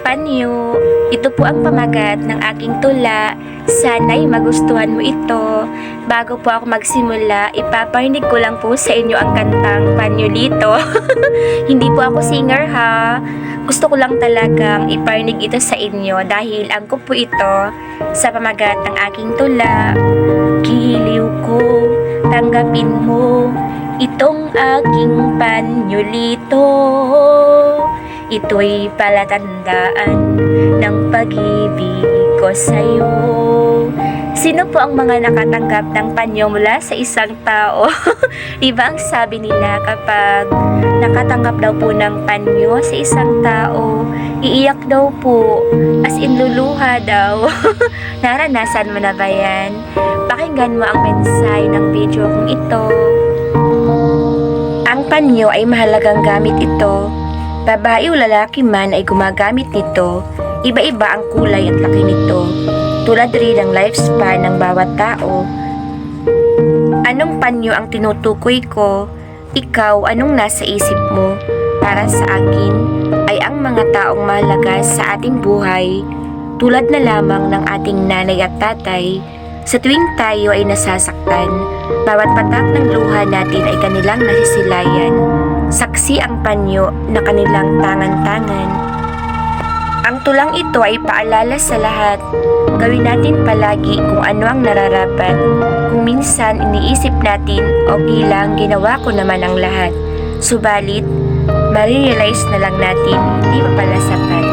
panyo. Ito po ang pamagat ng aking tula. Sana'y magustuhan mo ito. Bago po ako magsimula, ipaparinig ko lang po sa inyo ang kantang Panyolito. Hindi po ako singer ha. Gusto ko lang talagang iparinig ito sa inyo dahil angkop po ito sa pamagat ng aking tula. Giliw ko, tanggapin mo itong aking panyolito. Ito'y palatandaan ng pag-ibig ko sa'yo. Sino po ang mga nakatanggap ng panyo mula sa isang tao? Diba ang sabi nila kapag nakatanggap daw po ng panyo sa isang tao, iiyak daw po, as in luluha daw. Naranasan mo na ba yan? Pakinggan mo ang mensahe ng video kong ito. Ang panyo ay mahalagang gamit ito. Babae o lalaki man ay gumagamit nito. Iba-iba ang kulay at laki nito. Tulad rin ng lifespan ng bawat tao. Anong panyo ang tinutukoy ko? Ikaw, anong nasa isip mo? Para sa akin, ay ang mga taong mahalaga sa ating buhay, tulad na lamang ng ating nanay at tatay. Sa tuwing tayo ay nasasaktan, bawat patak ng luha natin ay kanilang nasisilayan. Saksi ang panyo na kanilang tangan-tangan. Ang tulang ito ay paalala sa lahat. Gawin natin palagi kung ano ang nararapat. Kung minsan iniisip natin, okay lang, ginawa ko naman ang lahat. Subalit, marirealize na lang natin, hindi pa pala sapat.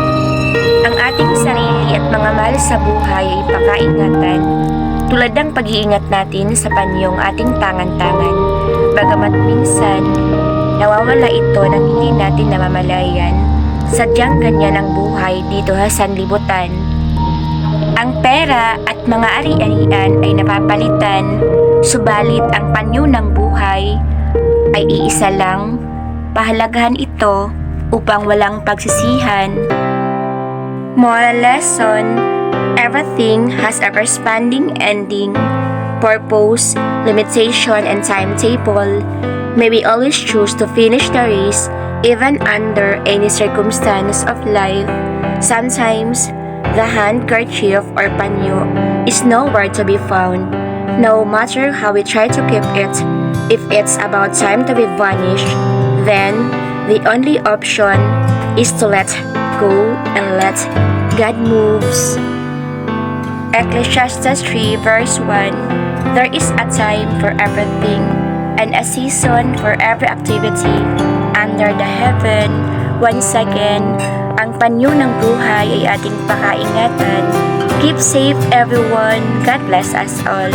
Ang ating sarili at mga mahal sa buhay ay pakaingatan. Tulad ng pag-iingat natin sa panyong ating tangan-tangan. Bagamat minsan, nawawala ito nang hindi natin namamalayan. Sadyang ganyan ang buhay dito sa sanlibutan. Ang pera at mga ari-arian ay napapalitan, subalit ang panyo ng buhay ay iisa lang. Pahalagahan ito upang walang pagsisihan. Moral lesson: everything has a corresponding ending, purpose, limitation, and timetable. May we always choose to finish the race even under any circumstance of life. Sometimes, the handkerchief or panyo is nowhere to be found. No matter how we try to keep it, if it's about time to be vanished, then the only option is to let go and let God moves. Ecclesiastes 3 verse 1. There is a time for everything and a season for every activity under the heaven. Once again, ang panyo ng buhay ay ating pakaingatan. Keep safe everyone. God bless us all.